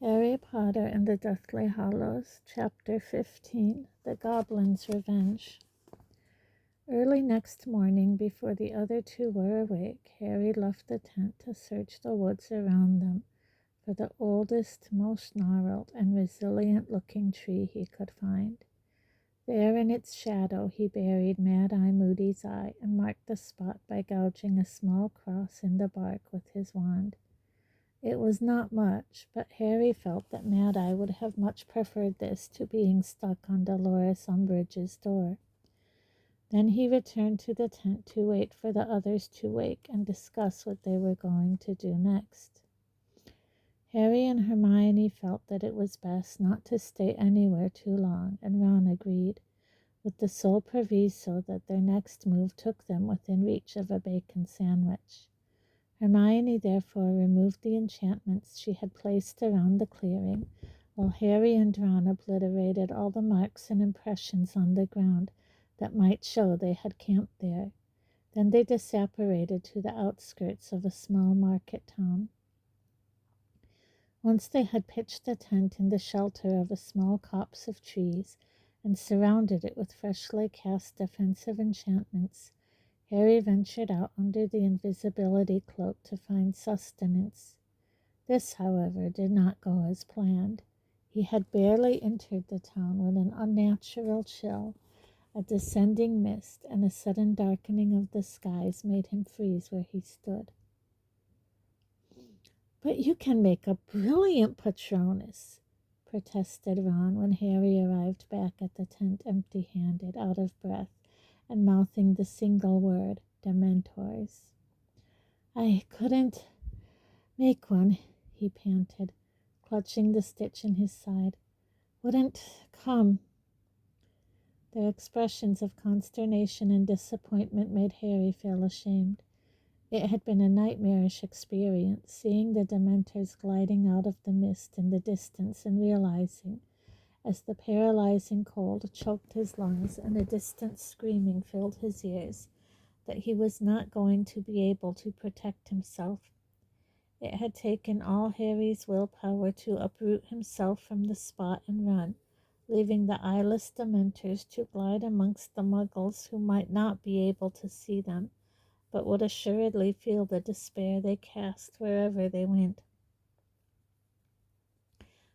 Harry Potter and the Deathly Hallows, Chapter 15, The Goblin's Revenge. Early next morning, before the other two were awake, Harry left the tent to search the woods around them for the oldest, most gnarled, and resilient-looking tree he could find. There in its shadow he buried Mad-Eye Moody's eye and marked the spot by gouging a small cross in the bark with his wand. It was not much, but Harry felt that Mad-Eye would have much preferred this to being stuck on Dolores Umbridge's door. Then he returned to the tent to wait for the others to wake and discuss what they were going to do next. Harry and Hermione felt that it was best not to stay anywhere too long, and Ron agreed, with the sole proviso that their next move took them within reach of a bacon sandwich. Hermione therefore removed the enchantments she had placed around the clearing, while Harry and Ron obliterated all the marks and impressions on the ground that might show they had camped there. Then they disapparated to the outskirts of a small market town. Once they had pitched the tent in the shelter of a small copse of trees and surrounded it with freshly cast defensive enchantments, Harry ventured out under the invisibility cloak to find sustenance. This, however, did not go as planned. He had barely entered the town when an unnatural chill, a descending mist, and a sudden darkening of the skies made him freeze where he stood. "But you can make a brilliant Patronus," protested Ron when Harry arrived back at the tent empty-handed, out of breath, and mouthing the single word, Dementors. "I couldn't make one," he panted, clutching the stitch in his side. "Wouldn't come." Their expressions of consternation and disappointment made Harry feel ashamed. It had been a nightmarish experience, seeing the Dementors gliding out of the mist in the distance and realizing, as the paralyzing cold choked his lungs and a distant screaming filled his ears, that he was not going to be able to protect himself. It had taken all Harry's willpower to uproot himself from the spot and run, leaving the eyeless Dementors to glide amongst the Muggles who might not be able to see them, but would assuredly feel the despair they cast wherever they went.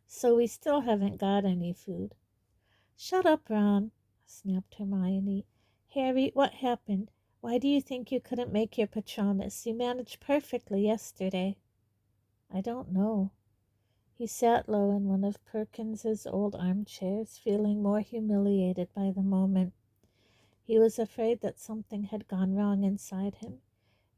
"So we still haven't got any food." "Shut up, Ron," snapped Hermione. "Harry, what happened? Why do you think you couldn't make your Patronus? You managed perfectly yesterday." "I don't know." He sat low in one of Perkins's old armchairs, feeling more humiliated by the moment. He was afraid that something had gone wrong inside him.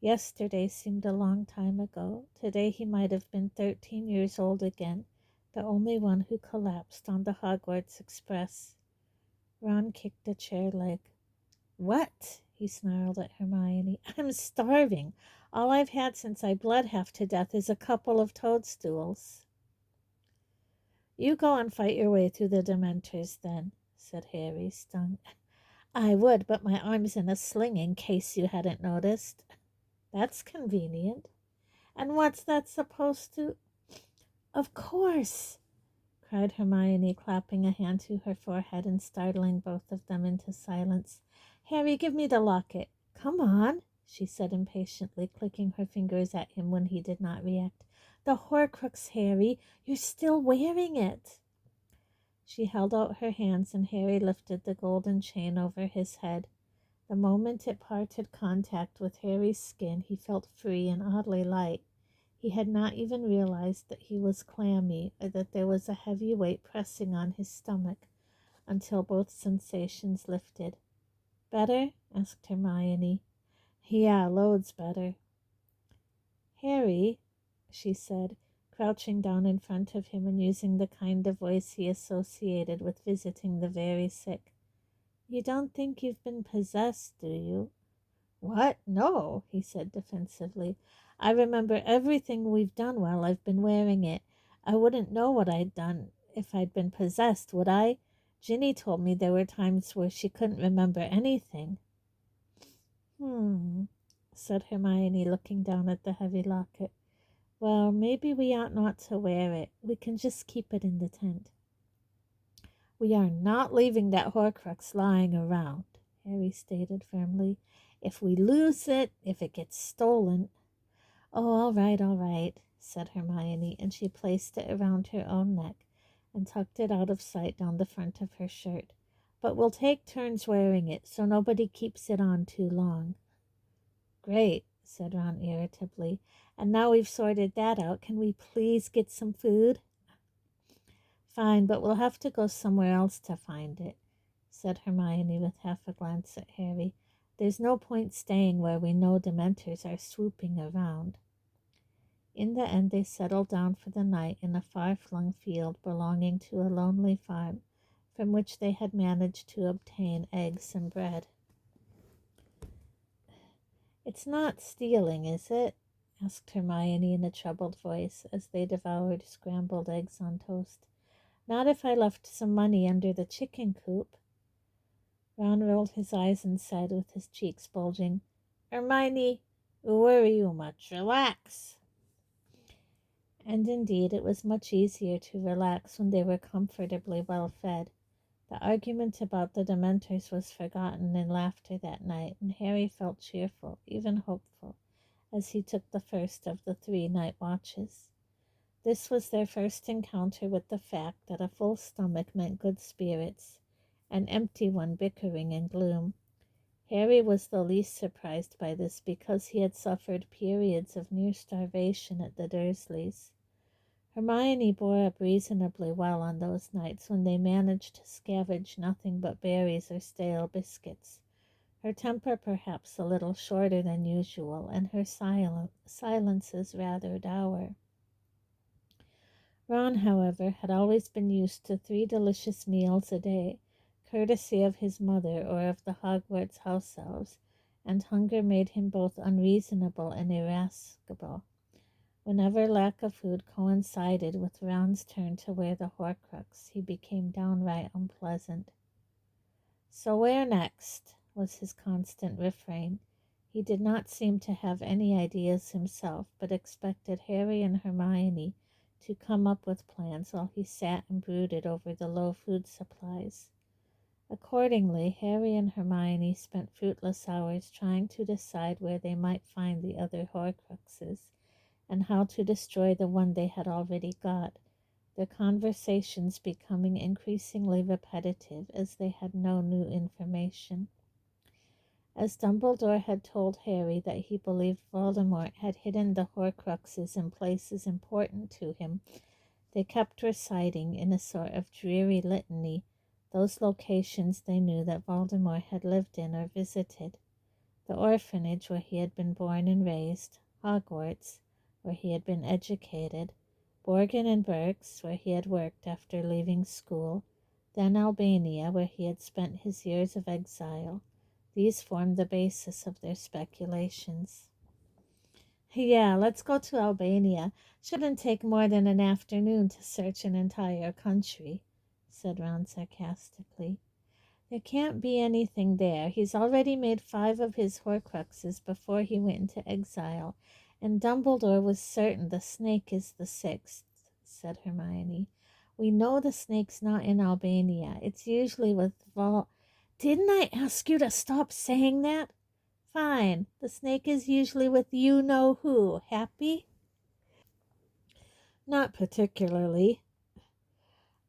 Yesterday seemed a long time ago. Today he might have been 13 years old again, the only one who collapsed on the Hogwarts Express. Ron kicked a chair leg. "What?" he snarled at Hermione. "I'm starving. All I've had since I bled half to death is a couple of toadstools." "You go and fight your way through the Dementors, then," said Harry, stung. "I would, but my arm's in a sling in case you hadn't noticed." "That's convenient. And what's that supposed to—" "Of course!" cried Hermione, clapping a hand to her forehead and startling both of them into silence. "Harry, give me the locket." "Come on," she said impatiently, clicking her fingers at him when he did not react. "The Horcrux, Harry! You're still wearing it!" She held out her hands, and Harry lifted the golden chain over his head. The moment it parted contact with Harry's skin, he felt free and oddly light. He had not even realized that he was clammy or that there was a heavy weight pressing on his stomach until both sensations lifted. "Better?" asked Hermione. "Yeah, loads better." "Harry," she said, crouching down in front of him and using the kind of voice he associated with visiting the very sick. "You don't think you've been possessed, do you?" "What? No," he said defensively. "I remember everything we've done while I've been wearing it. I wouldn't know what I'd done if I'd been possessed, would I? Ginny told me there were times where she couldn't remember anything." "Said Hermione, looking down at the heavy locket. Well, maybe we ought not to wear it. We can just keep it in the tent. We are not leaving that Horcrux lying around, Harry stated firmly. If we lose it, if it gets stolen. Oh, all right, said Hermione, and she placed it around her own neck and tucked it out of sight down the front of her shirt. But we'll take turns wearing it so nobody keeps it on too long. Great, said Ron irritably. And now we've sorted that out, can we please get some food? Fine, but we'll have to go somewhere else to find it, said Hermione with half a glance at Harry. There's no point staying where we know Dementors are swooping around. In the end, they settled down for the night in a far-flung field belonging to a lonely farm, from which they had managed to obtain eggs and bread. It's not stealing, is it? Asked Hermione in a troubled voice as they devoured scrambled eggs on toast. Not if I left some money under the chicken coop. Ron rolled his eyes and said, with his cheeks bulging, Hermione, you worry you much. Relax. And indeed, it was much easier to relax when they were comfortably well fed. The argument about the Dementors was forgotten in laughter that night, and Harry felt cheerful, even hopeful, as he took the first of the 3 night watches. This was their first encounter with the fact that a full stomach meant good spirits, an empty one bickering and gloom. Harry was the least surprised by this because he had suffered periods of near starvation at the Dursleys. Hermione bore up reasonably well on those nights when they managed to scavenge nothing but berries or stale biscuits, her temper perhaps a little shorter than usual, and her silences rather dour. Ron, however, had always been used to 3 delicious meals a day, courtesy of his mother or of the Hogwarts house elves, and hunger made him both unreasonable and irascible. Whenever lack of food coincided with Ron's turn to wear the Horcrux, he became downright unpleasant. So where next? Was his constant refrain. He did not seem to have any ideas himself, but expected Harry and Hermione to come up with plans while he sat and brooded over the low food supplies. Accordingly, Harry and Hermione spent fruitless hours trying to decide where they might find the other Horcruxes, and how to destroy the one they had already got, their conversations becoming increasingly repetitive as they had no new information. As Dumbledore had told Harry that he believed Voldemort had hidden the Horcruxes in places important to him, they kept reciting in a sort of dreary litany those locations they knew that Voldemort had lived in or visited: the orphanage where he had been born and raised, Hogwarts, where he had been educated, Borgin and Berks, where he had worked after leaving school, then Albania, where he had spent his years of exile. These formed the basis of their speculations. Yeah, let's go to Albania. Shouldn't take more than an afternoon to search an entire country, said Ron sarcastically. There can't be anything there. He's already made 5 of his Horcruxes before he went into exile, and Dumbledore was certain the snake is the 6th, said Hermione. We know the snake's not in Albania. It's usually with Didn't I ask you to stop saying that? Fine. The snake is usually with you-know-who. Happy? Not particularly.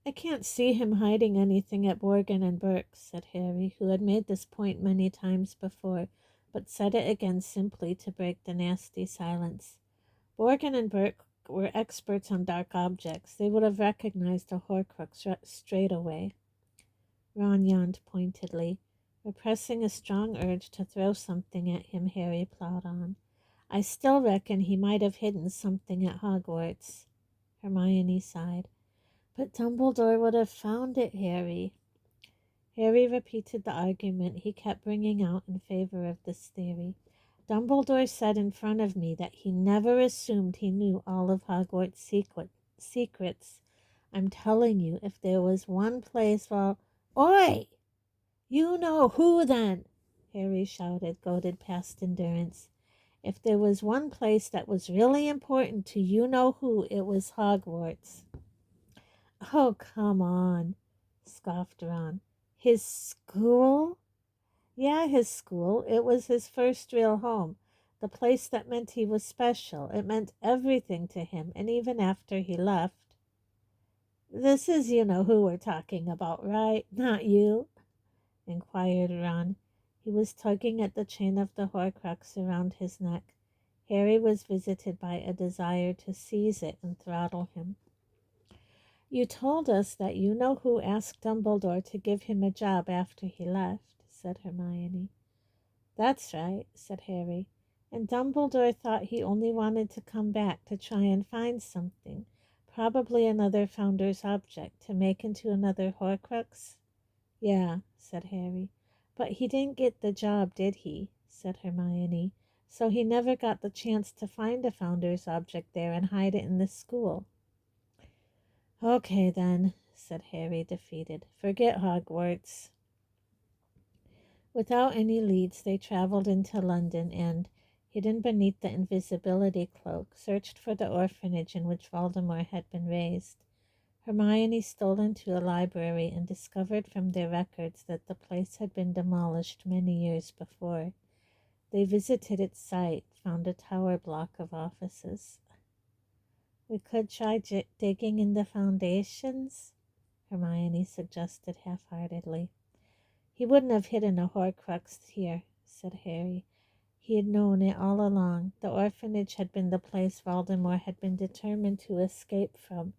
I can't see him hiding anything at Borgin and Burke's, said Harry, who had made this point many times before, but said it again simply to break the nasty silence. Borgin and Burke were experts on dark objects. They would have recognized a Horcrux straight away. Ron yawned pointedly. Repressing a strong urge to throw something at him, Harry plowed on. I still reckon he might have hidden something at Hogwarts. Hermione sighed. But Dumbledore would have found it, Harry. Harry repeated the argument he kept bringing out in favor of this theory. Dumbledore said in front of me that he never assumed he knew all of Hogwarts' secrets. I'm telling you, if there was one place Oi! You know who, then? Harry shouted, goaded past endurance. If there was one place that was really important to you-know-who, it was Hogwarts. Oh, come on, scoffed Ron. His school? Yeah, his school. It was his first real home. The place that meant he was special. It meant everything to him, and even after he left. This is who we're talking about, right? Not you, inquired Ron. He was tugging at the chain of the Horcrux around his neck. Harry was visited by a desire to seize it and throttle him. You told us that you-know-who asked Dumbledore to give him a job after he left, said Hermione. That's right, said Harry. And Dumbledore thought he only wanted to come back to try and find something, probably another Founder's object, to make into another Horcrux? Yeah, said Harry. But he didn't get the job, did he? Said Hermione. So he never got the chance to find a Founder's object there and hide it in the school. Okay, then, said Harry, defeated. Forget Hogwarts. Without any leads, they traveled into London and, hidden beneath the invisibility cloak, searched for the orphanage in which Voldemort had been raised. Hermione stole into a library and discovered from their records that the place had been demolished many years before. They visited its site, found a tower block of offices. We could try digging in the foundations, Hermione suggested half-heartedly. He wouldn't have hidden a Horcrux here, said Harry. He had known it all along. The orphanage had been the place Voldemort had been determined to escape from.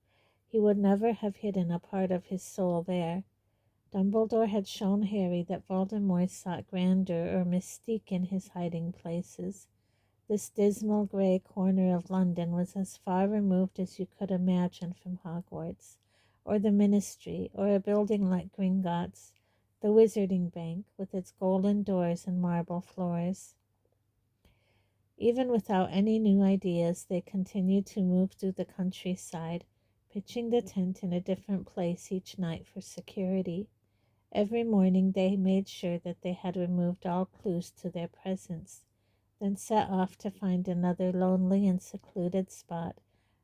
He would never have hidden a part of his soul there. Dumbledore had shown Harry that Voldemort sought grandeur or mystique in his hiding places. This dismal grey corner of London was as far removed as you could imagine from Hogwarts, or the Ministry, or a building like Gringotts, the Wizarding Bank, with its golden doors and marble floors. Even without any new ideas, they continued to move through the countryside, pitching the tent in a different place each night for security. Every morning they made sure that they had removed all clues to their presence, then set off to find another lonely and secluded spot,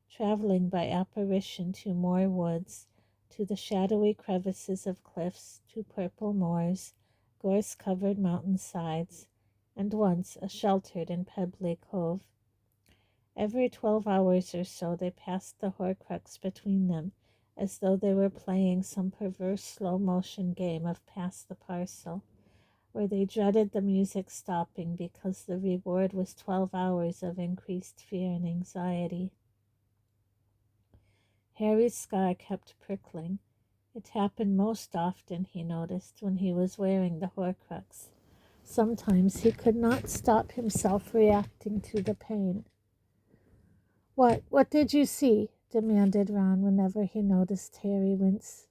traveling by apparition to more woods, to the shadowy crevices of cliffs, to purple moors, gorse-covered mountain-sides, and once a sheltered and pebbly cove. Every 12 hours or so they passed the Horcrux between them, as though they were playing some perverse slow-motion game of pass the parcel, where they dreaded the music stopping because the reward was 12 hours of increased fear and anxiety. Harry's scar kept prickling. It happened most often, he noticed, when he was wearing the Horcrux. Sometimes he could not stop himself reacting to the pain. What did you see?" demanded Ron whenever he noticed Harry wince.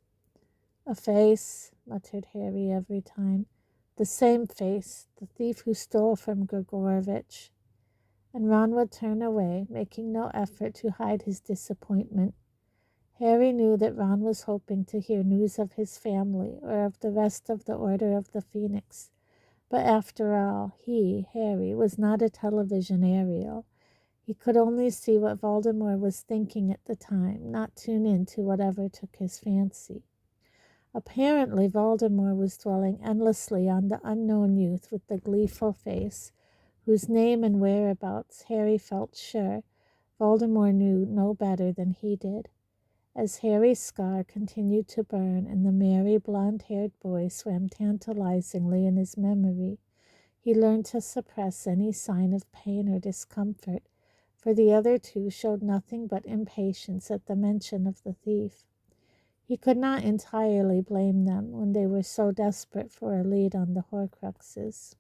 "A face," muttered Harry every time. "The same face, the thief who stole from Grigorovitch." And Ron would turn away, making no effort to hide his disappointment. Harry knew that Ron was hoping to hear news of his family or of the rest of the Order of the Phoenix. But after all, he, Harry, was not a television Ariel. He could only see what Voldemort was thinking at the time, not tune in to whatever took his fancy. Apparently, Voldemort was dwelling endlessly on the unknown youth with the gleeful face, whose name and whereabouts Harry felt sure Voldemort knew no better than he did. As Harry's scar continued to burn and the merry blonde-haired boy swam tantalizingly in his memory, he learned to suppress any sign of pain or discomfort, for the other two showed nothing but impatience at the mention of the thief. He could not entirely blame them when they were so desperate for a lead on the Horcruxes.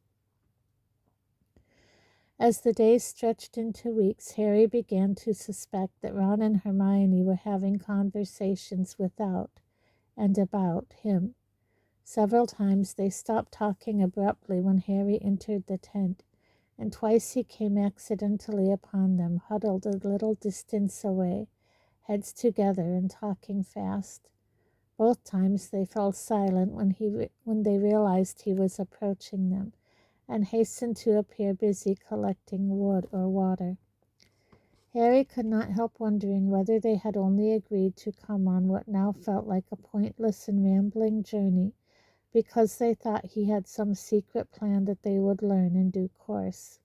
As the days stretched into weeks, Harry began to suspect that Ron and Hermione were having conversations without and about him. Several times they stopped talking abruptly when Harry entered the tent, and twice he came accidentally upon them huddled a little distance away, heads together and talking fast. Both times they fell silent when they realized he was approaching them, and hastened to appear busy collecting wood or water. Harry could not help wondering whether they had only agreed to come on what now felt like a pointless and rambling journey because they thought he had some secret plan that they would learn in due course.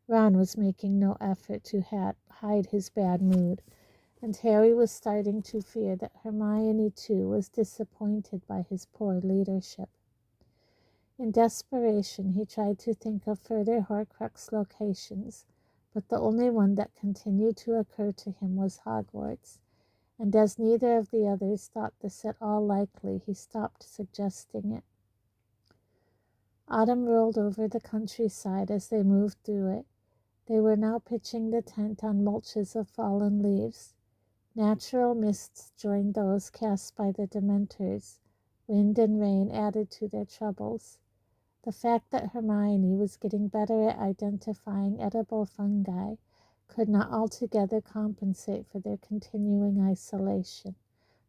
Ron was making no effort to hide his bad mood, and Harry was starting to fear that Hermione, too, was disappointed by his poor leadership. In desperation, he tried to think of further Horcrux locations, but the only one that continued to occur to him was Hogwarts, and as neither of the others thought this at all likely, he stopped suggesting it. Autumn rolled over the countryside as they moved through it. They were now pitching the tent on mulches of fallen leaves. Natural mists joined those cast by the Dementors. Wind and rain added to their troubles. The fact that Hermione was getting better at identifying edible fungi could not altogether compensate for their continuing isolation,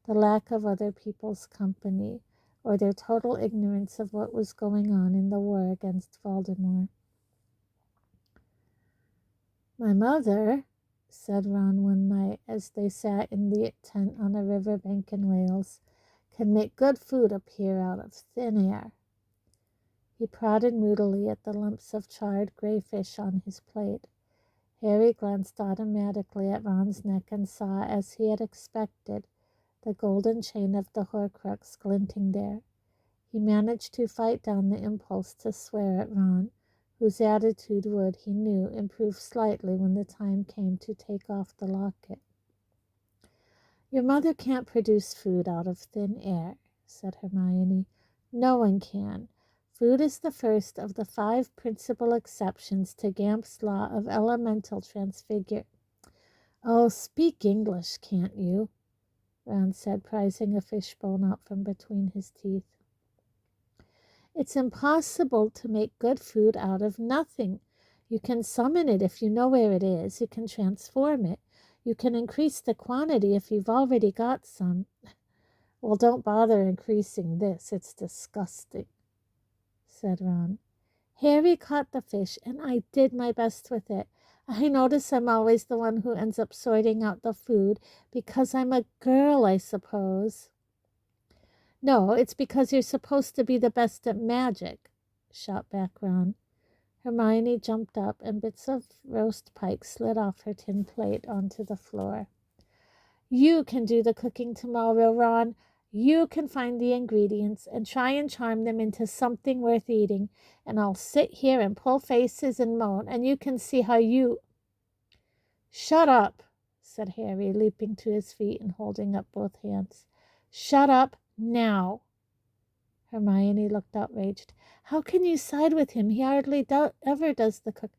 the lack of other people's company, or their total ignorance of what was going on in the war against Voldemort. "My mother," said Ron one night as they sat in the tent on a river bank in Wales, "can make good food appear out of thin air." He prodded moodily at the lumps of charred gray fish on his plate. Harry glanced automatically at Ron's neck and saw, as he had expected, the golden chain of the Horcrux glinting there. He managed to fight down the impulse to swear at Ron, whose attitude would, he knew, improve slightly when the time came to take off the locket. "Your mother can't produce food out of thin air," said Hermione. "No one can. Food is the first of the 5 principal exceptions to Gamp's law of elemental transfigure." "Oh, speak English, can't you?" Ron said, prizing a fishbone out from between his teeth. "It's impossible to make good food out of nothing. You can summon it if you know where it is. You can transform it. You can increase the quantity if you've already got some." "Well, don't bother increasing this. It's disgusting," said Ron. "Harry caught the fish, and I did my best with it. I notice I'm always the one who ends up sorting out the food because I'm a girl, I suppose." "No, it's because you're supposed to be the best at magic," shot back Ron. Hermione jumped up, and bits of roast pike slid off her tin plate onto the floor. "You can do the cooking tomorrow, Ron. You can find the ingredients and try and charm them into something worth eating, and I'll sit here and pull faces and moan, and you can see how you—" "Shut up," said Harry, leaping to his feet and holding up both hands. "Shut up now." Hermione looked outraged. "How can you side with him? He hardly ever does the cook—"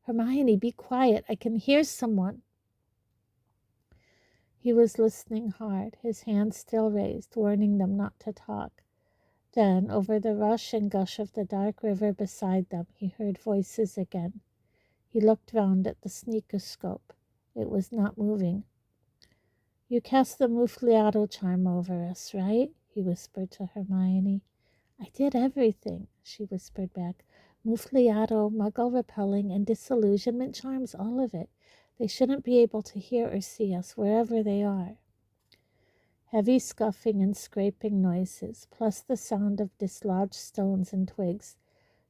"Hermione, be quiet. I can hear someone." He was listening hard, his hands still raised, warning them not to talk. Then, over the rush and gush of the dark river beside them, he heard voices again. He looked round at the sneakoscope. It was not moving. "You cast the Muffliato charm over us, right?" he whispered to Hermione. "I did everything," she whispered back. "Muffliato, muggle repelling, and disillusionment charms, all of it. They shouldn't be able to hear or see us wherever they are." Heavy scuffing and scraping noises, plus the sound of dislodged stones and twigs,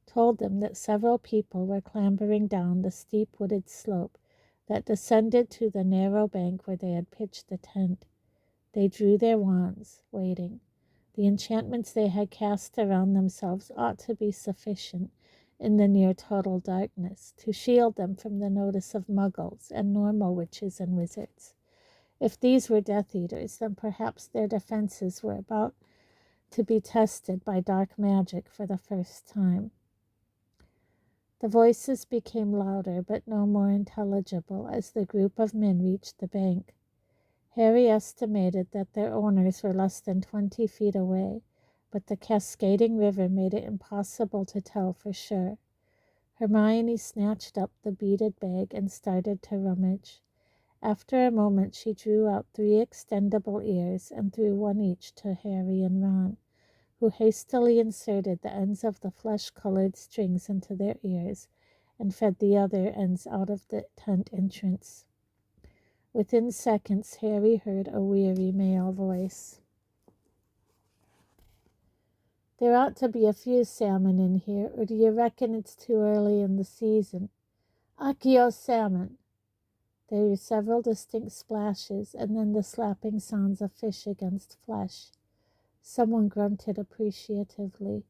told them that several people were clambering down the steep wooded slope that descended to the narrow bank where they had pitched the tent. They drew their wands, waiting. The enchantments they had cast around themselves ought to be sufficient, in the near total darkness, to shield them from the notice of muggles and normal witches and wizards. If these were Death Eaters, then perhaps their defenses were about to be tested by dark magic for the first time. The voices became louder, but no more intelligible, as the group of men reached the bank. Harry estimated that their owners were less than 20 feet away, but the cascading river made it impossible to tell for sure. Hermione snatched up the beaded bag and started to rummage. After a moment she drew out 3 extendable ears and threw one each to Harry and Ron, who hastily inserted the ends of the flesh-colored strings into their ears and fed the other ends out of the tent entrance. Within seconds, Harry heard a weary male voice. "There ought to be a few salmon in here, or do you reckon it's too early in the season? Accio salmon!" There were several distinct splashes, and then the slapping sounds of fish against flesh. Someone grunted appreciatively.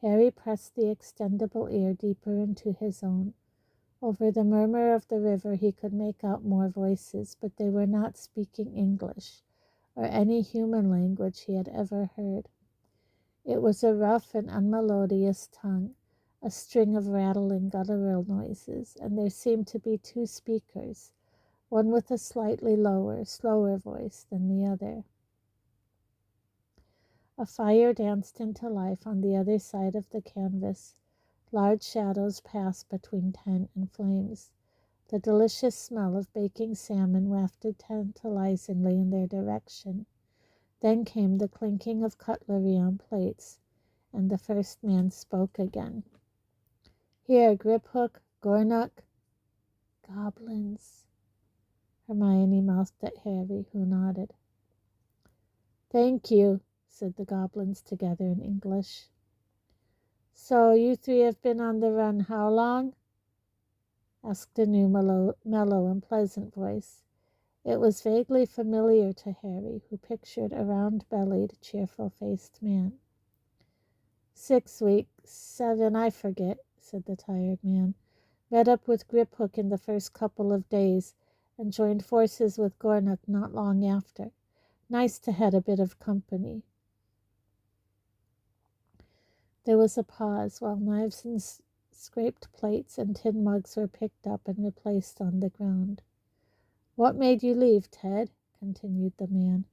Harry pressed the extendable ear deeper into his own. Over the murmur of the river he could make out more voices, but they were not speaking English, or any human language he had ever heard. It was a rough and unmelodious tongue, a string of rattling guttural noises, and there seemed to be two speakers, one with a slightly lower, slower voice than the other. A fire danced into life on the other side of the canvas. Large shadows passed between tent and flames. The delicious smell of baking salmon wafted tantalizingly in their direction. Then came the clinking of cutlery on plates, and the first man spoke again. "Here, Griphook, Gornuk." "Goblins," Hermione mouthed at Harry, who nodded. "Thank you," said the goblins together in English. "So you three have been on the run how long?" asked a new mellow and pleasant voice. It was vaguely familiar to Harry, who pictured a round-bellied, cheerful-faced man. 6 weeks, 7, I forget," said the tired man. "Met up with Griphook in the first couple of days, and joined forces with Gornuk not long after. Nice to have a bit of company." There was a pause while knives and scraped plates and tin mugs were picked up and replaced on the ground. "What made you leave, Ted?" continued the man.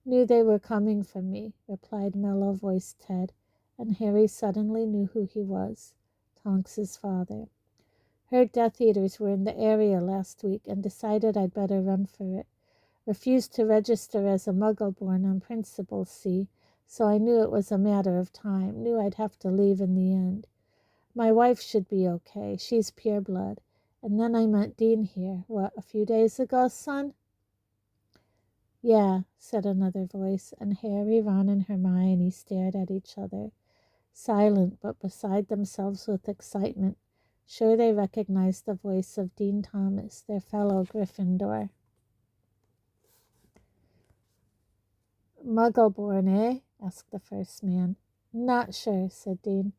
"Knew they were coming for me," replied mellow-voiced Ted, and Harry suddenly knew who he was, Tonks's father. "Heard Death Eaters were in the area last week and decided I'd better run for it. Refused to register as a Muggle-born on principle, see, so I knew it was a matter of time, knew I'd have to leave in the end. My wife should be okay, she's pure blood. And then I met Dean here, a few days ago, son?" "Yeah," said another voice, and Harry, Ron, and Hermione stared at each other, silent but beside themselves with excitement, sure they recognized the voice of Dean Thomas, their fellow Gryffindor. "Muggle-born, eh?" asked the first man. "Not sure," said Dean.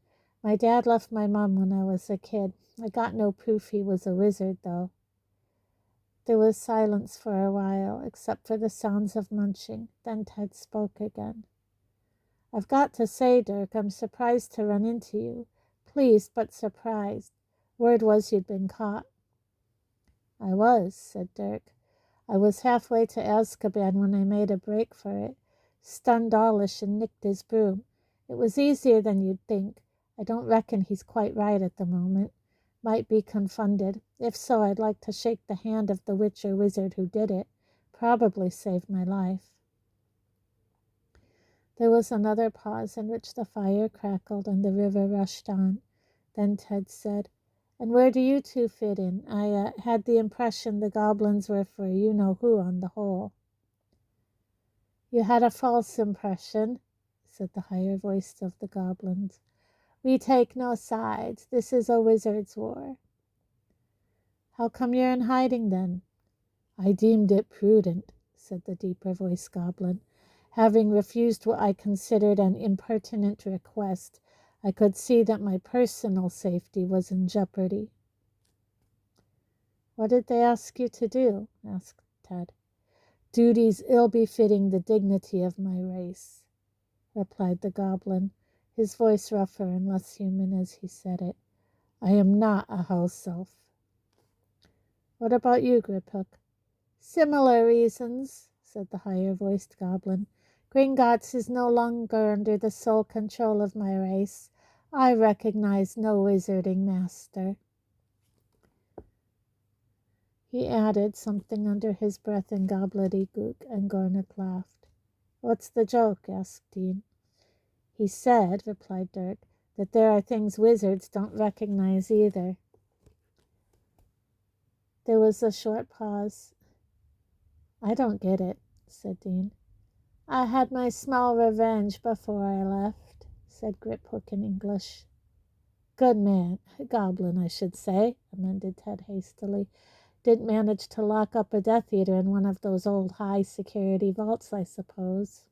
"My dad left my mom when I was a kid. I got no proof he was a wizard, though." There was silence for a while, except for the sounds of munching. Then Ted spoke again. "I've got to say, Dirk, I'm surprised to run into you. Pleased, but surprised. Word was you'd been caught." "I was," said Dirk. "I was halfway to Azkaban when I made a break for it. Stunned Dawlish and nicked his broom. It was easier than you'd think. I don't reckon he's quite right at the moment. Might be confounded. If so, I'd like to shake the hand of the witch or wizard who did it. Probably saved my life." There was another pause in which the fire crackled and the river rushed on. Then Ted said, "And where do you two fit in? I had the impression the goblins were for you-know-who on the whole." "You had a false impression," said the higher voice of the goblins. "We take no sides. This is a wizard's war." "How come you're in hiding, then?" "I deemed it prudent," said the deeper-voiced goblin. "Having refused what I considered an impertinent request, I could see that my personal safety was in jeopardy." "What did they ask you to do?" asked Ted. "Duties ill-befitting the dignity of my race," replied the goblin, his voice rougher and less human as he said it. "I am not a house elf." "What about you, Griphook?" "Similar reasons," said the higher-voiced goblin. "Gringotts is no longer under the sole control of my race. I recognize no wizarding master." He added something under his breath in gobbledygook, and Gornuk laughed. "What's the joke?" asked Dean. He said, replied Dirk, that there are things wizards don't recognize either. There was a short pause. I don't get it, said Dean. I had my small revenge before I left, said Griphook in English. Good man, Goblin, I should say, amended Ted hastily. Didn't manage to lock up a Death Eater in one of those old high-security vaults, I suppose.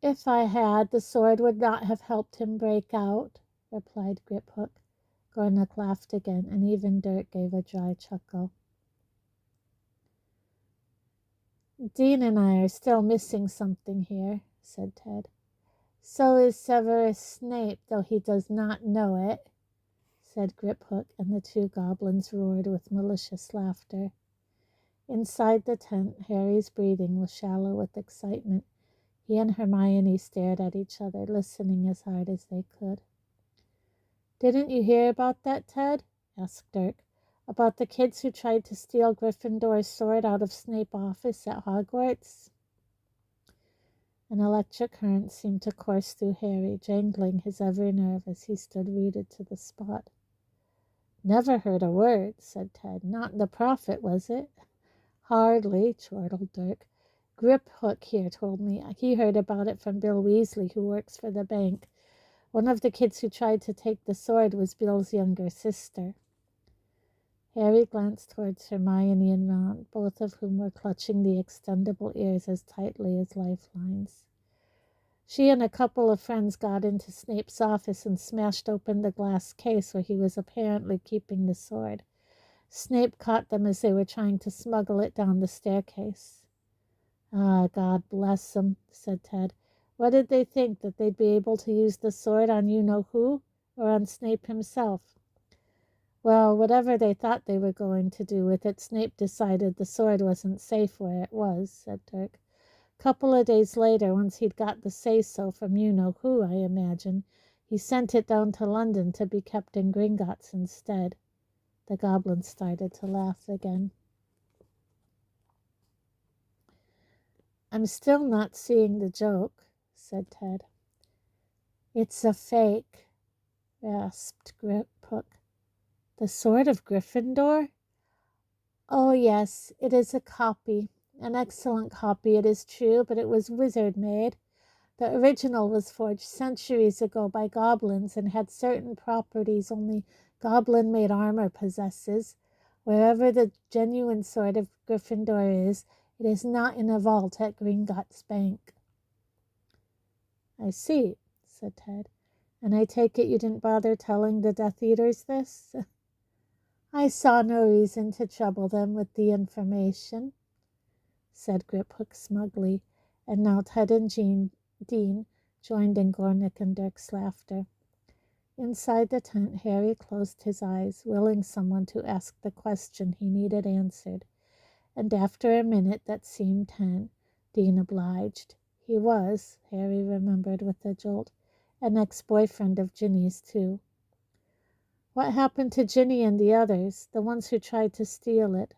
If I had, the sword would not have helped him break out, replied Griphook. Gornock laughed again, and even Dirk gave a dry chuckle. Dean and I are still missing something here, said Ted. So is Severus Snape, though he does not know it, said Griphook, and the two goblins roared with malicious laughter. Inside the tent, Harry's breathing was shallow with excitement. He and Hermione stared at each other, listening as hard as they could. Didn't you hear about that, Ted? Asked Dirk. About the kids who tried to steal Gryffindor's sword out of Snape's office at Hogwarts? An electric current seemed to course through Harry, jangling his every nerve as he stood rooted to the spot. Never heard a word, said Ted. Not in the Prophet, was it? Hardly, chortled Dirk. Griphook here told me. He heard about it from Bill Weasley, who works for the bank. One of the kids who tried to take the sword was Bill's younger sister. Harry glanced towards Hermione and Ron, both of whom were clutching the extendable ears as tightly as lifelines. She and a couple of friends got into Snape's office and smashed open the glass case where he was apparently keeping the sword. Snape caught them as they were trying to smuggle it down the staircase. Ah, God bless them, said Ted. What did they think, that they'd be able to use the sword on you-know-who, or on Snape himself? Well, whatever they thought they were going to do with it, Snape decided the sword wasn't safe where it was, said Dirk. Couple of days later, once he'd got the say-so from you-know-who, I imagine, he sent it down to London to be kept in Gringotts instead. The goblin started to laugh again. I'm still not seeing the joke, said Ted. It's a fake, rasped Griphook. The sword of Gryffindor? Oh, yes, it is a copy. An excellent copy, it is true, but it was wizard-made. The original was forged centuries ago by goblins and had certain properties only goblin-made armor possesses. Wherever the genuine sword of Gryffindor is, it is not in a vault at Gringotts Bank. I see, said Ted. And I take it you didn't bother telling the Death Eaters this? I saw no reason to trouble them with the information, said Griphook smugly, and now Ted and Dean joined in Gornick and Dirk's laughter. Inside the tent, Harry closed his eyes, willing someone to ask the question he needed answered, and after a minute that seemed 10, Dean obliged. He was, Harry remembered with a jolt, an ex-boyfriend of Ginny's, too. What happened to Ginny and the others, the ones who tried to steal it?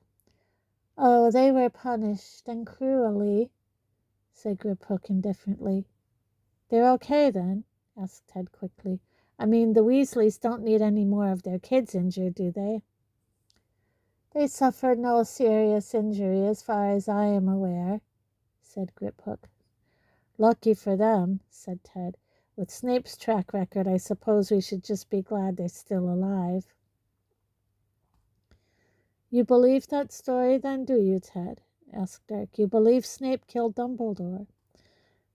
Oh, they were punished, and cruelly, said Griphook indifferently. They're okay, then? Asked Ted quickly. I mean, the Weasleys don't need any more of their kids injured, do they? They suffered no serious injury as far as I am aware, said Griphook. Lucky for them, said Ted. With Snape's track record, I suppose we should just be glad they're still alive. You believe that story, then, do you, Ted? Asked Dirk. You believe Snape killed Dumbledore?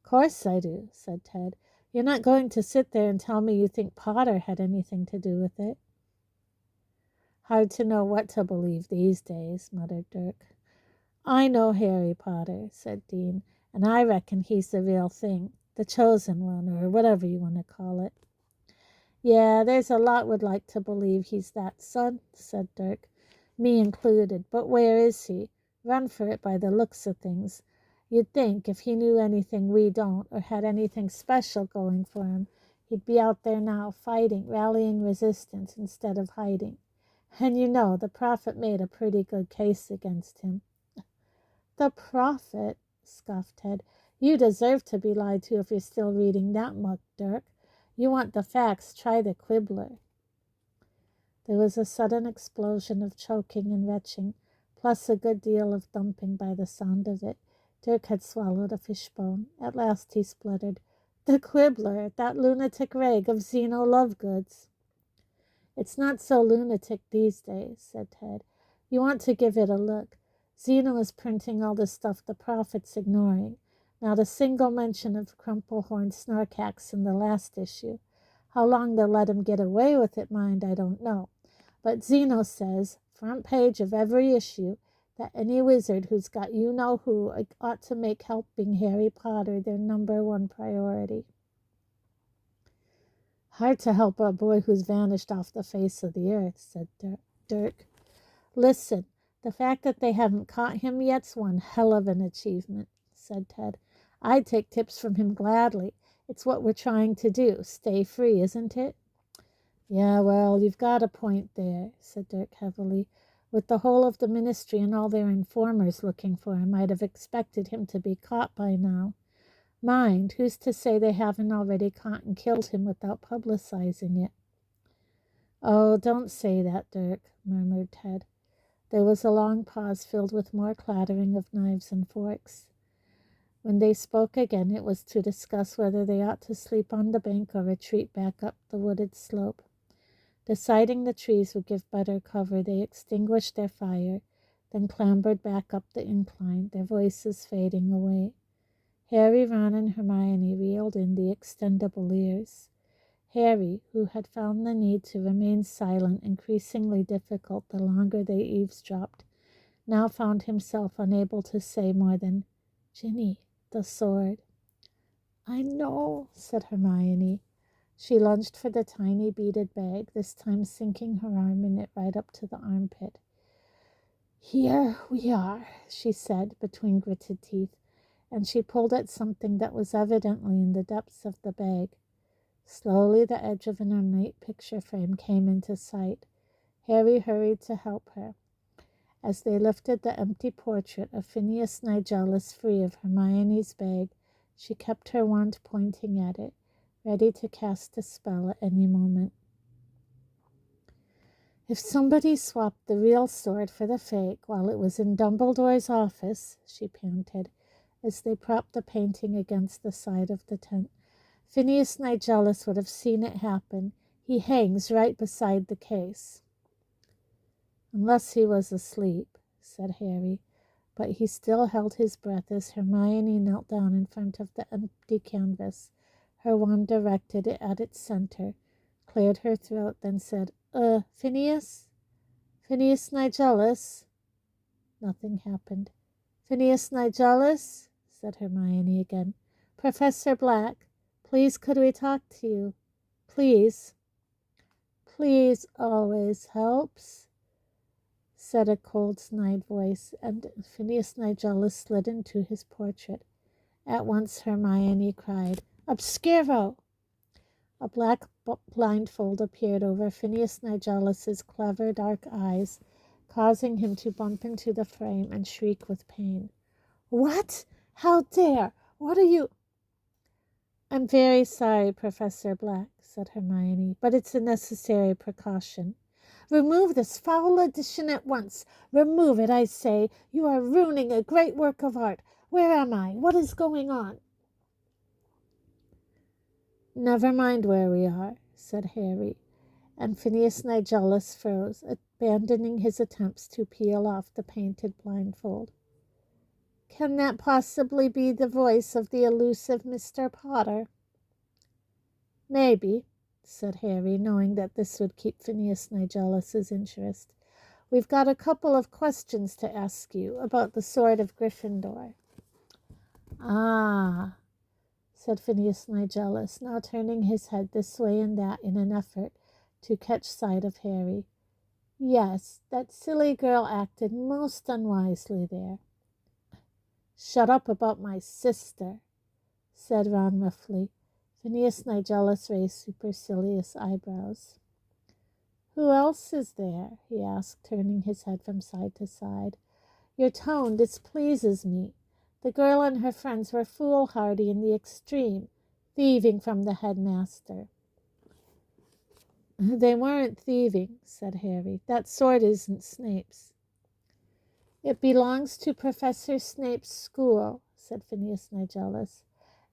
Course I do, said Ted. You're not going to sit there and tell me you think Potter had anything to do with it. Hard to know what to believe these days, muttered Dirk. I know Harry Potter, said Dean, and I reckon he's the real thing, the chosen one, or whatever you want to call it. Yeah, there's a lot would like to believe he's that son, said Dirk, me included, but where is he? Run for it by the looks of things. You'd think if he knew anything we don't, or had anything special going for him, he'd be out there now fighting, rallying resistance instead of hiding. And you know, the Prophet made a pretty good case against him. The Prophet, scoffed Ted. You deserve to be lied to if you're still reading that muck, Dirk. You want the facts, try the Quibbler. There was a sudden explosion of choking and retching, plus a good deal of thumping by the sound of it. Dirk had swallowed a fishbone. At last he spluttered, "The Quibbler, that lunatic rag of Zeno Lovegoods." "It's not so lunatic these days," said Ted. "You want to give it a look. Zeno is printing all the stuff the prophet's ignoring. Not a single mention of crumple-horned snorkax in the last issue. How long they'll let him get away with it, mind, I don't know. But Zeno says, front page of every issue, that any wizard who's got you-know-who ought to make helping Harry Potter their #1 priority." "Hard to help a boy who's vanished off the face of the earth," said Dirk. "Listen, the fact that they haven't caught him yet's one hell of an achievement," said Ted. "I'd take tips from him gladly. It's what we're trying to do. Stay free, isn't it?" "Yeah, well, you've got a point there," said Dirk heavily. "With the whole of the ministry and all their informers looking for him, I'd have expected him to be caught by now. Mind, who's to say they haven't already caught and killed him without publicizing it?" "Oh, don't say that, Dirk," murmured Ted. There was a long pause filled with more clattering of knives and forks. When they spoke again, it was to discuss whether they ought to sleep on the bank or retreat back up the wooded slope. Deciding the trees would give better cover, they extinguished their fire, then clambered back up the incline, their voices fading away. Harry, Ron, and Hermione reeled in the extendable ears. Harry, who had found the need to remain silent increasingly difficult the longer they eavesdropped, now found himself unable to say more than, "Ginny, the sword." "I know," said Hermione. She lunged for the tiny beaded bag, this time sinking her arm in it right up to the armpit. "Here we are," she said between gritted teeth, and she pulled at something that was evidently in the depths of the bag. Slowly the edge of an ornate picture frame came into sight. Harry hurried to help her. As they lifted the empty portrait of Phineas Nigellus free of Hermione's bag, she kept her wand pointing at it, ready to cast a spell at any moment. "If somebody swapped the real sword for the fake while it was in Dumbledore's office," she panted, as they propped the painting against the side of the tent, "Phineas Nigellus would have seen it happen. He hangs right beside the case." "Unless he was asleep," said Harry, but he still held his breath as Hermione knelt down in front of the empty canvas, her wand directed at its center, cleared her throat, then said, Phineas? Phineas Nigellus?" Nothing happened. "Phineas Nigellus?" said Hermione again. "Professor Black, please could we talk to you? Please." "Please always helps," said a cold snide voice, and Phineas Nigellus slid into his portrait. At once Hermione cried, "Obscuro!" A black blindfold appeared over Phineas Nigellus's clever dark eyes, causing him to bump into the frame and shriek with pain. "What? How dare? What are you—" "I'm very sorry, Professor Black," said Hermione, "but it's a necessary precaution." "Remove this foul edition at once. Remove it, I say. You are ruining a great work of art. Where am I? What is going on?" "Never mind where we are," said Harry, and Phineas Nigellus froze, abandoning his attempts to peel off the painted blindfold. "Can that possibly be the voice of the elusive Mr. Potter?" "Maybe," said Harry, knowing that this would keep Phineas Nigellus's interest. "We've got a couple of questions to ask you about the sword of Gryffindor." "Ah," said Phineas Nigellus, now turning his head this way and that in an effort to catch sight of Harry. "Yes, that silly girl acted most unwisely there." "Shut up about my sister," said Ron roughly. Phineas Nigellus raised supercilious eyebrows. "Who else is there?" he asked, turning his head from side to side. "Your tone displeases me. The girl and her friends were foolhardy in the extreme, thieving from the headmaster. They weren't thieving, said Harry. That sword isn't Snape's. It belongs to Professor Snape's school, said Phineas Nigellus.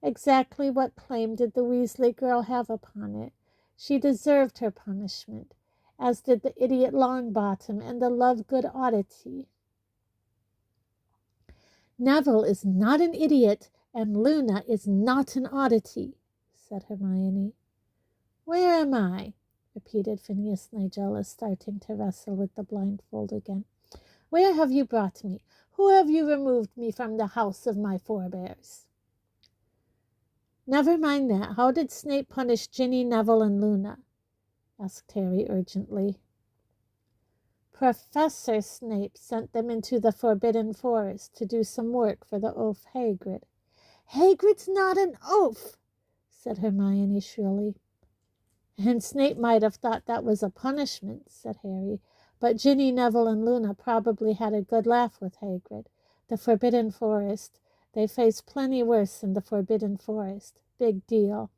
Exactly what claim did the Weasley girl have upon it? She deserved her punishment, as did the idiot Longbottom and the Lovegood oddity. Neville is not an idiot, and Luna is not an oddity, said Hermione. Where am I? Repeated Phineas Nigellus, starting to wrestle with the blindfold again. Where have you brought me? Who have you removed me from the house of my forebears? Never mind that. How did Snape punish Ginny, Neville, and Luna? Asked Harry urgently. Professor Snape sent them into the Forbidden Forest to do some work for the oaf Hagrid. Hagrid's not an oaf, said Hermione shrilly. And Snape might have thought that was a punishment, said Harry. But Ginny, Neville, and Luna probably had a good laugh with Hagrid. The Forbidden Forest. They faced plenty worse than the Forbidden Forest. Big deal.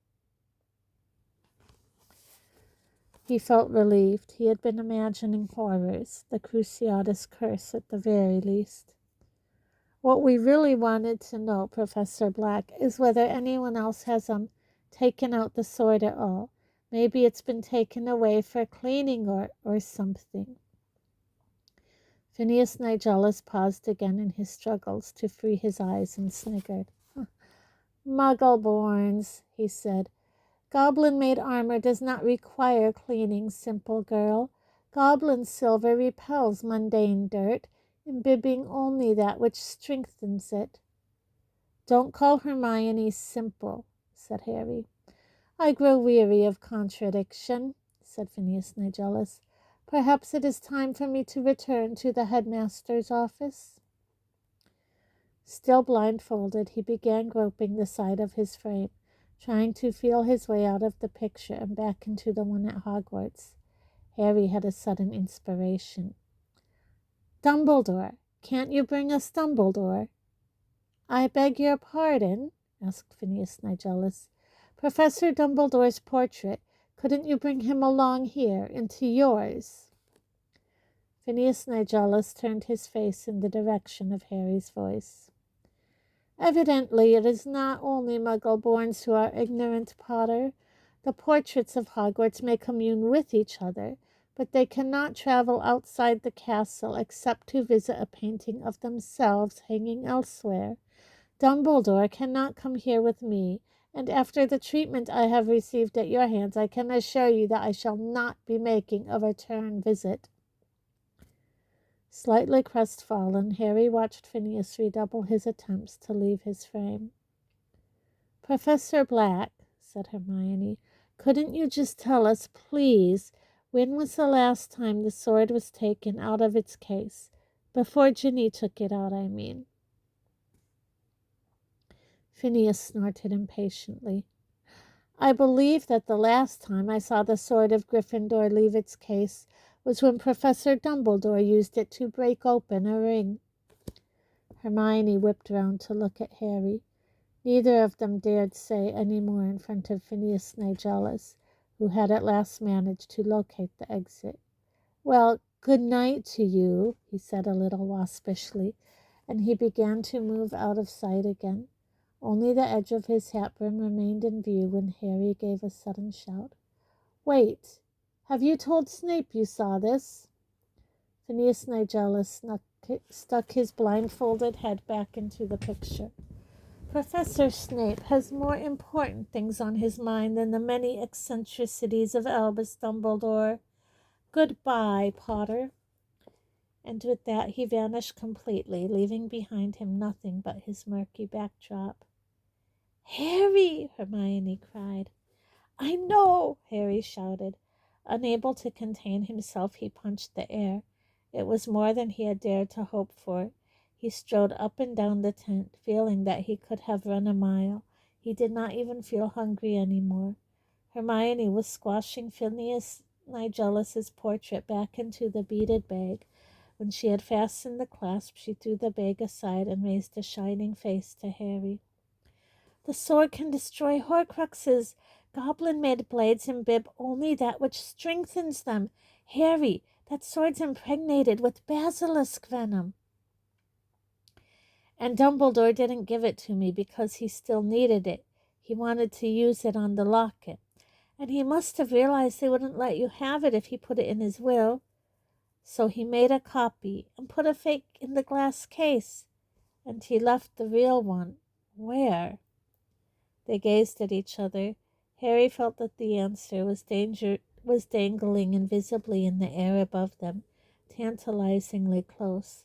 He felt relieved. He had been imagining horrors, the Cruciatus curse at the very least. What we really wanted to know, Professor Black, is whether anyone else has taken out the sword at all. Maybe it's been taken away for cleaning or something. Phineas Nigellus paused again in his struggles to free his eyes and sniggered. Muggleborns, he said. Goblin-made armor does not require cleaning, simple girl. Goblin silver repels mundane dirt, imbibing only that which strengthens it. Don't call Hermione simple, said Harry. I grow weary of contradiction, said Phineas Nigellus. Perhaps it is time for me to return to the headmaster's office. Still blindfolded, he began groping the side of his frame, trying to feel his way out of the picture and back into the one at Hogwarts. Harry had a sudden inspiration. Dumbledore, can't you bring us Dumbledore? I beg your pardon, asked Phineas Nigellus. Professor Dumbledore's portrait. Couldn't you bring him along here, into yours? Phineas Nigellus turned his face in the direction of Harry's voice. Evidently it is not only Muggleborns who are ignorant, Potter. The portraits of Hogwarts may commune with each other, but they cannot travel outside the castle except to visit a painting of themselves hanging elsewhere. Dumbledore cannot come here with me, and after the treatment I have received at your hands, I can assure you that I shall not be making a return visit. Slightly crestfallen, Harry watched Phineas redouble his attempts to leave his frame. Professor Black, said Hermione, couldn't you just tell us, please, when was the last time the sword was taken out of its case? Before Ginny took it out, I mean. Phineas snorted impatiently. I believe that the last time I saw the sword of Gryffindor leave its case was when Professor Dumbledore used it to break open a ring. Hermione whipped round to look at Harry. Neither of them dared say any more in front of Phineas Nigellus, who had at last managed to locate the exit. Well, good night to you, he said a little waspishly, and he began to move out of sight again. Only the edge of his hat brim remained in view when Harry gave a sudden shout. Wait! Have you told Snape you saw this? Phineas Nigellus stuck his blindfolded head back into the picture. Professor Snape has more important things on his mind than the many eccentricities of Albus Dumbledore. Goodbye, Potter. And with that he vanished completely, leaving behind him nothing but his murky backdrop. Harry! Hermione cried. I know! Harry shouted. Unable to contain himself, he punched the air. It was more than he had dared to hope for. He strode up and down the tent, feeling that he could have run a mile. He did not even feel hungry any more. Hermione was squashing Phineas Nigellus's portrait back into the beaded bag, When she had fastened the clasp, she threw the bag aside and raised a shining face to Harry. The sword can destroy Horcruxes. Goblin made blades imbibe only that which strengthens them. Harry, that sword's impregnated with basilisk venom. And Dumbledore didn't give it to me because he still needed it. He wanted to use it on the locket. And he must have realized they wouldn't let you have it if he put it in his will. So he made a copy and put a fake in the glass case. And he left the real one. Where? They gazed at each other. Harry felt that the answer was dangling invisibly in the air above them, tantalizingly close.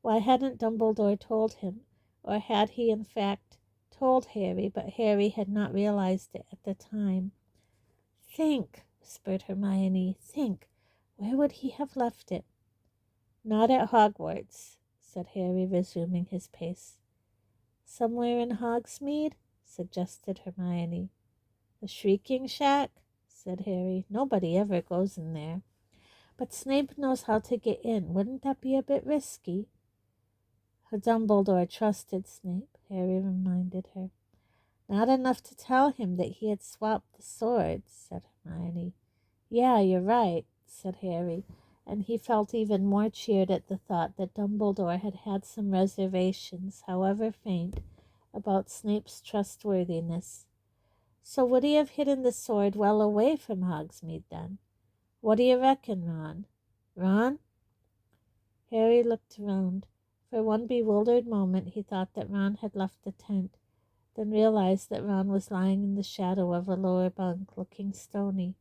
Why hadn't Dumbledore told him? Or had he, in fact, told Harry, but Harry had not realized it at the time? Think, whispered Hermione, think. Where would he have left it? Not at Hogwarts, said Harry, resuming his pace. Somewhere in Hogsmeade, suggested Hermione. The Shrieking Shack, said Harry. Nobody ever goes in there. But Snape knows how to get in. Wouldn't that be a bit risky? Dumbledore trusted Snape, Harry reminded her. Not enough to tell him that he had swapped the swords, said Hermione. Yeah, you're right, said Harry, and he felt even more cheered at the thought that Dumbledore had had some reservations, however faint, about Snape's trustworthiness. So would he have hidden the sword well away from Hogsmeade, then? What do you reckon, Ron? Ron? Harry looked around. For one bewildered moment he thought that Ron had left the tent, then realized that Ron was lying in the shadow of a lower bunk, looking stony.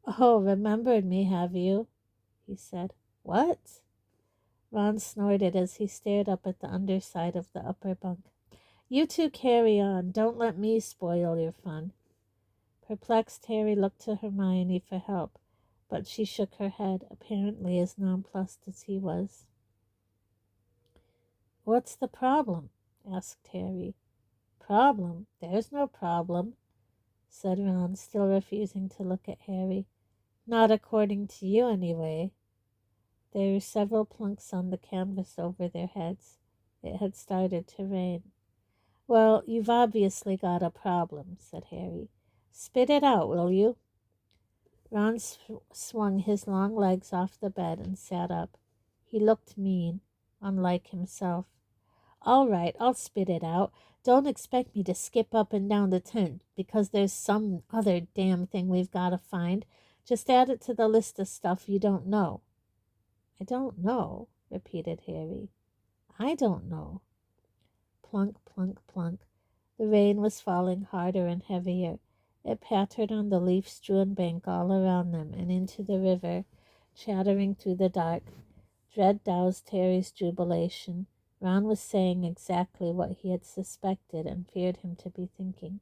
Oh, remembered me, have you? He said. What? Ron snorted as he stared up at the underside of the upper bunk. You two carry on. Don't let me spoil your fun. Perplexed, Harry looked to Hermione for help, but she shook her head, apparently as nonplussed as he was. What's the problem? Asked Harry. Problem? There's no problem, said Ron, still refusing to look at Harry. Not according to you, anyway. There were several plunks on the canvas over their heads. It had started to rain. Well, you've obviously got a problem, said Harry. Spit it out, will you? Ron swung his long legs off the bed and sat up. He looked mean, unlike himself. All right, I'll spit it out. Don't expect me to skip up and down the tent because there's some other damn thing we've got to find. Just add it to the list of stuff you don't know. I don't know, repeated Harry. I don't know. Plunk, plunk, plunk. The rain was falling harder and heavier. It pattered on the leaf-strewn bank all around them and into the river, chattering through the dark. Dread doused Harry's jubilation. Ron was saying exactly what he had suspected and feared him to be thinking.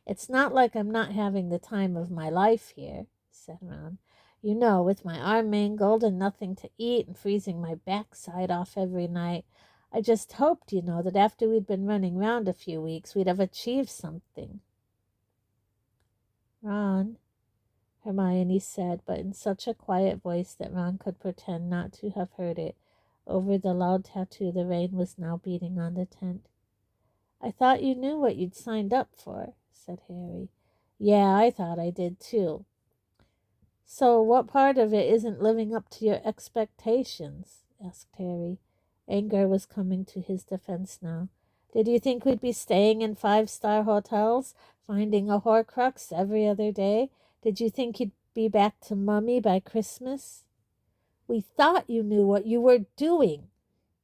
It's not like I'm not having the time of my life here, said Ron. You know, with my arm mangled and nothing to eat and freezing my backside off every night. I just hoped, that after we'd been running round a few weeks, we'd have achieved something. Ron, Hermione said, but in such a quiet voice that Ron could pretend not to have heard it. Over the loud tattoo, the rain was now beating on the tent. I thought you knew what you'd signed up for, said Harry. Yeah, I thought I did too. So what part of it isn't living up to your expectations? Asked Harry. Anger was coming to his defense now. Did you think we'd be staying in 5-star hotels, finding a Horcrux every other day? Did you think you'd be back to Mummy by Christmas? We thought you knew what you were doing,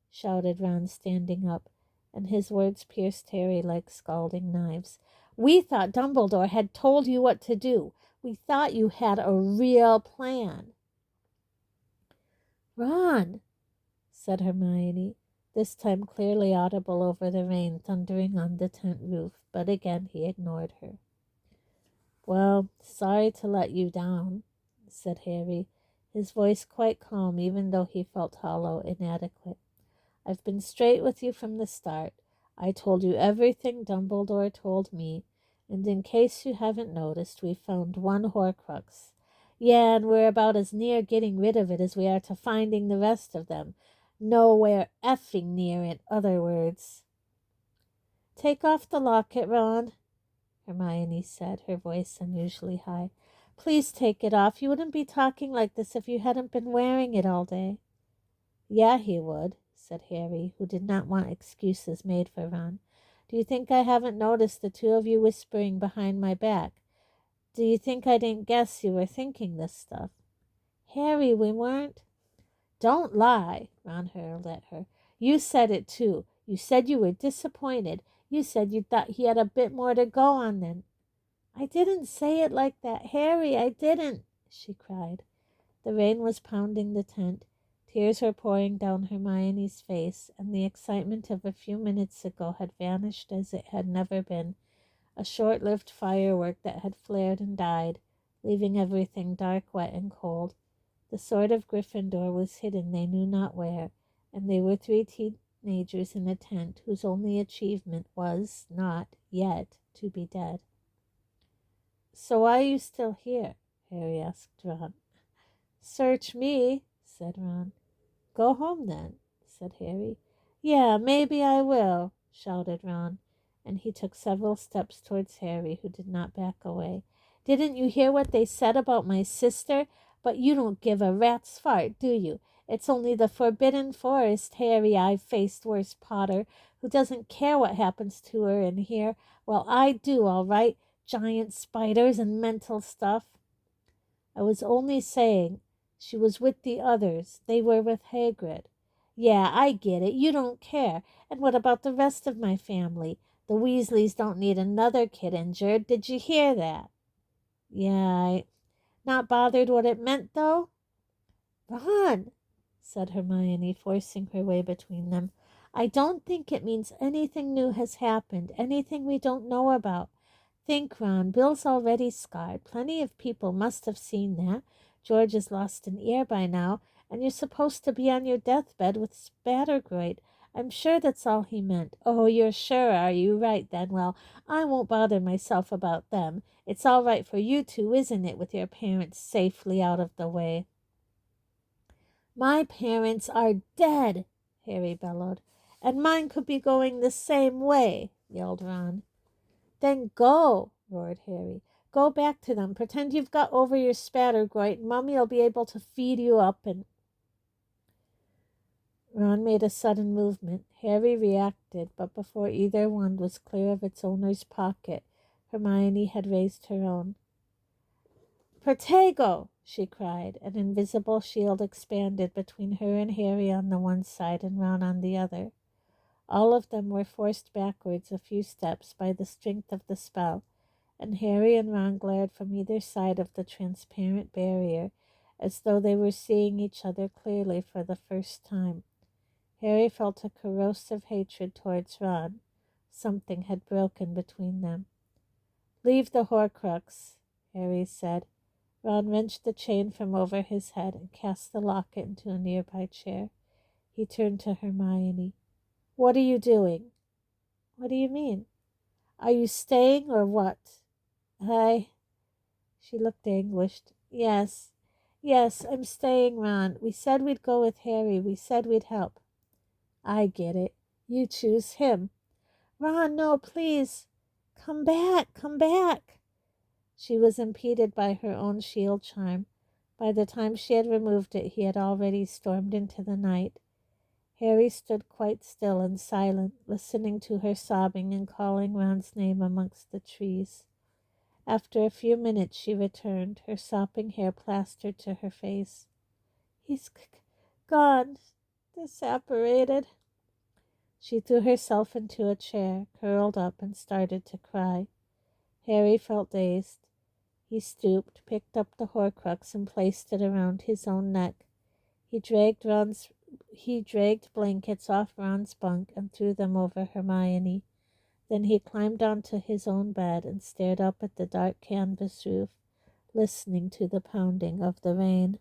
shouted Ron, standing up, and his words pierced Harry like scalding knives. We thought Dumbledore had told you what to do. We thought you had a real plan. Ron, said Hermione, this time clearly audible over the rain thundering on the tent roof, but again he ignored her. Well, sorry to let you down, said Harry, his voice quite calm even though he felt hollow, inadequate. I've been straight with you from the start. I told you everything Dumbledore told me, and in case you haven't noticed, we found one Horcrux. Yeah, and we're about as near getting rid of it as we are to finding the rest of them. Nowhere effing near, in other words. Take off the locket, Ron, Hermione said, her voice unusually high. Please take it off. You wouldn't be talking like this if you hadn't been wearing it all day. Yeah, he would, said Harry, who did not want excuses made for Ron. Do you think I haven't noticed the two of you whispering behind my back? Do you think I didn't guess you were thinking this stuff? Harry, we weren't. Don't lie, Ron hurled at her. You said it too. You said you were disappointed. You said you thought he had a bit more to go on then. I didn't say it like that, Harry, I didn't, she cried. The rain was pounding the tent. Tears were pouring down Hermione's face, and the excitement of a few minutes ago had vanished as it had never been, a short-lived firework that had flared and died, leaving everything dark, wet, and cold. The sword of Gryffindor was hidden they knew not where, and they were three teenagers in a tent whose only achievement was not yet to be dead. So why are you still here? Harry asked Ron. Search me, said Ron. Go home then, said Harry. Yeah, maybe I will, shouted Ron, and he took several steps towards Harry, who did not back away. Didn't you hear what they said about my sister? But you don't give a rat's fart, do you? It's only the Forbidden Forest, Harry. I've faced worse Potter, who doesn't care what happens to her in here. Well, I do, all right. Giant spiders and mental stuff. I was only saying she was with the others. They were with Hagrid. Yeah, I get it. You don't care. And what about the rest of my family? The Weasleys don't need another kid injured. Did you hear that? Yeah, not bothered what it meant, though? Ron, said Hermione, forcing her way between them. I don't think it means anything new has happened, anything we don't know about. Think, Ron, Bill's already scarred. Plenty of people must have seen that. George has lost an ear by now, and you're supposed to be on your deathbed with Spattergroit. I'm sure that's all he meant. Oh, you're sure, are you? Right, then. Well, I won't bother myself about them. It's all right for you two, isn't it, with your parents safely out of the way? My parents are dead, Harry bellowed. And mine could be going the same way, yelled Ron. Then go, roared Harry. Go back to them. Pretend you've got over your Spattergroit, and Mummy'll be able to feed you up and... Ron made a sudden movement. Harry reacted, but before either wand was clear of its owner's pocket, Hermione had raised her own. Protego! She cried. An invisible shield expanded between her and Harry on the one side and Ron on the other. All of them were forced backwards a few steps by the strength of the spell, and Harry and Ron glared from either side of the transparent barrier, as though they were seeing each other clearly for the first time. Harry felt a corrosive hatred towards Ron. Something had broken between them. Leave the Horcrux, Harry said. Ron wrenched the chain from over his head and cast the locket into a nearby chair. He turned to Hermione. What are you doing? What do you mean? Are you staying or what? She looked anguished. Yes, I'm staying, Ron. We said we'd go with Harry. We said we'd help. I get it. You choose him. Ron, no, please. Come back, come back. She was impeded by her own shield charm. By the time she had removed it, he had already stormed into the night. Harry stood quite still and silent, listening to her sobbing and calling Ron's name amongst the trees. After a few minutes she returned, her sopping hair plastered to her face. He's gone, disapparated. She threw herself into a chair, curled up, and started to cry. Harry felt dazed. He stooped, picked up the Horcrux, and placed it around his own neck. He dragged blankets off Ron's bunk and threw them over Hermione. Then he climbed onto his own bed and stared up at the dark canvas roof, listening to the pounding of the rain.